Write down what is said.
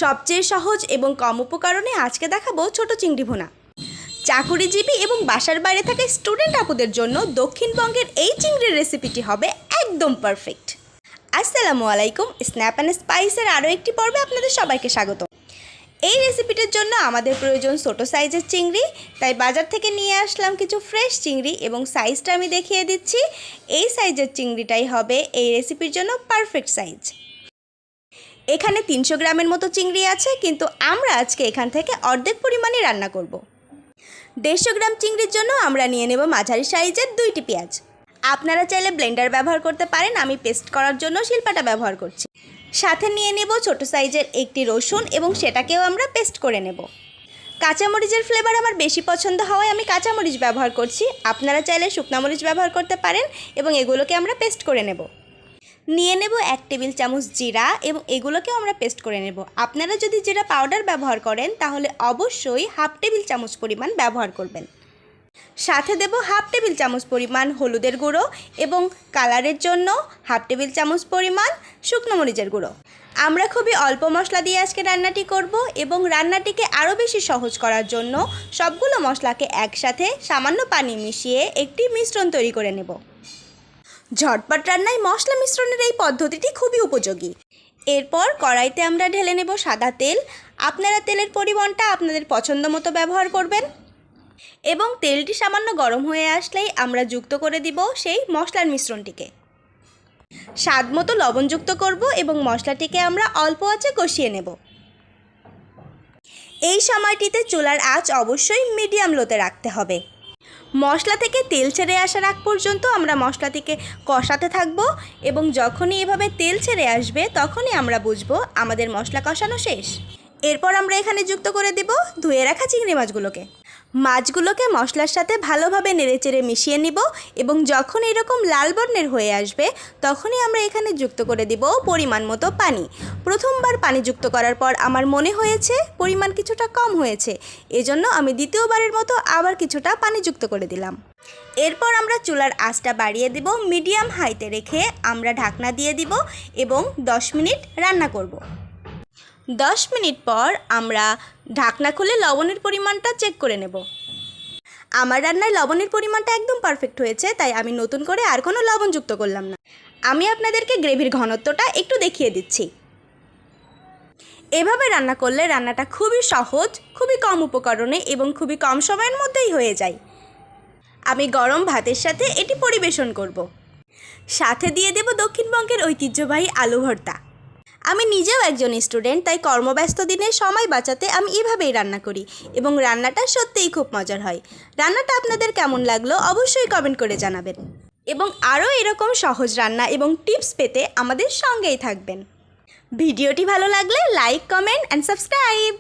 সবচেয়ে সহজ এবং কম উপকরণে আজকে দেখাবো ছোট চিংড়ি ভুনা। চাকুরিজীবী এবং বাসার বাইরে থাকা স্টুডেন্ট আপুদের জন্য দক্ষিণবঙ্গের এই চিংড়ির রেসিপিটি হবে একদম পারফেক্ট। আসসালামু আলাইকুম, স্ন্যাপ অ্যান্ড স্পাইসের আরও একটি পর্বে আপনাদের সবাইকে স্বাগত। এই রেসিপিটির জন্য আমাদের প্রয়োজন ছোটো সাইজের চিংড়ি, তাই বাজার থেকে নিয়ে আসলাম কিছু ফ্রেশ চিংড়ি এবং সাইজটা আমি দেখিয়ে দিচ্ছি। এই সাইজের চিংড়িটাই হবে এই রেসিপির জন্য পারফেক্ট সাইজ। এখানে 300 গ্রামের মতো চিংড়ি আছে, কিন্তু আমরা আজকে এখান থেকে অর্ধেক পরিমাণে রান্না করব। 150 গ্রাম চিংড়ির জন্য আমরা নিয়ে নেব মাঝারি সাইজের 2টি পেঁয়াজ। আপনারা চাইলে ব্লেন্ডার ব্যবহার করতে পারেন, আমি পেস্ট করার জন্য শিলপাটা ব্যবহার করছি। সাথে নিয়ে নেব ছোট সাইজের একটি রসুন এবং সেটাকেও আমরা পেস্ট করে নেব। কাঁচামরিচের ফ্লেভার আমার বেশি পছন্দ হওয়ায় আমি কাঁচামরিচ ব্যবহার করছি। আপনারা চাইলে শুকনো মরিচ ব্যবহার করতে পারেন এবং এগুলোকে আমরা পেস্ট করে নেব। নিয়ে নেব 1 টেবিল চামচ জিরা এবং এগুলোকেও আমরা পেস্ট করে নেব। আপনারা যদি জিরা পাউডার ব্যবহার করেন তাহলে অবশ্যই 1/2 টেবিল চামচ পরিমাণ ব্যবহার করবেন। সাথে দেব 1/2 টেবিল চামচ পরিমাণ হলুদের গুঁড়ো এবং কালারের জন্য 1/2 টেবিল চামচ পরিমাণ শুকনো মরিচের গুঁড়ো। আমরা খুবই অল্প মশলা দিয়ে আজকে রান্নাটি করব এবং রান্নাটিকে আরও বেশি সহজ করার জন্য সবগুলো মশলাকে একসাথে সামান্য পানি মিশিয়ে একটি মিশ্রণ তৈরি করে নেব। ঝটপট রান্নায় মশলা মিশ্রণের এই পদ্ধতিটি খুবই উপযোগী। এরপর কড়াইতে আমরা ঢেলে নেব সাদা তেল। আপনারা তেলের পরিমাণটা আপনাদের পছন্দ মতো ব্যবহার করবেন এবং তেলটি সামান্য গরম হয়ে আসলেই আমরা যুক্ত করে দিব সেই মশলার মিশ্রণটিকে। স্বাদ মতো লবণ যুক্ত করব এবং মশলাটিকে আমরা অল্প আঁচে কষিয়ে নেব। এই সময়টিতে চুলার আঁচ অবশ্যই মিডিয়াম লোতে রাখতে হবে। মশলা থেকে তেল ছেড়ে আসার আগ পর্যন্ত আমরা মশলাটিকে কষাতে থাকব এবং যখনই এভাবে তেল ছেড়ে আসবে তখনই আমরা বুঝবো আমাদের মশলা কষানো শেষ। এরপর আমরা এখানে যুক্ত করে দেব ধুয়ে রাখা চিংড়ি মাছগুলোকে মশলার সাথে ভালোভাবে নেড়েচেড়ে মিশিয়ে নিব এবং যখন এরকম লাল বর্ণের হয়ে আসবে তখনই আমরা এখানে যুক্ত করে দিব পরিমাণ মতো পানি। প্রথমবার পানি যুক্ত করার পর আমার মনে হয়েছে পরিমাণ কিছুটা কম হয়েছে, এজন্য আমি দ্বিতীয়বারের মতো আবার কিছুটা পানি যুক্ত করে দিলাম। এরপর আমরা চুলার আঁচটা বাড়িয়ে দিব, মিডিয়াম হাইতে রেখে আমরা ঢাকনা দিয়ে দিব এবং 10 মিনিট রান্না করব। 10 মিনিট পর আমরা ঢাকনা খুলে লবণের পরিমাণটা চেক করে নেব। আমার রান্নায় লবণের পরিমাণটা একদম পারফেক্ট হয়েছে, তাই আমি নতুন করে আর কোনো লবণ যুক্ত করলাম না। আমি আপনাদেরকে গ্রেভির ঘনত্বটা একটু দেখিয়ে দিচ্ছি। এভাবে রান্না করলে রান্নাটা খুবই সহজ, খুবই কম উপকরণে এবং খুবই কম সময়ের মধ্যেই হয়ে যায়। আমি গরম ভাতের সাথে এটি পরিবেশন করব। সাথে দিয়ে দেব দক্ষিণবঙ্গের ঐতিহ্যবাহী আলু ভর্তা। আমি নিজেও একজন স্টুডেন্ট, তাই কর্মব্যস্ত দিনে সময় বাঁচাতে আমি এভাবেই রান্না করি এবং রান্নাটা সত্যিই খুব মজার হয়। রান্নাটা আপনাদের কেমন লাগলো অবশ্যই কমেন্ট করে জানাবেন এবং আরও এরকম সহজ রান্না এবং টিপস পেতে আমাদের সঙ্গেই থাকবেন। ভিডিওটি ভালো লাগলে লাইক, কমেন্ট অ্যান্ড সাবস্ক্রাইব।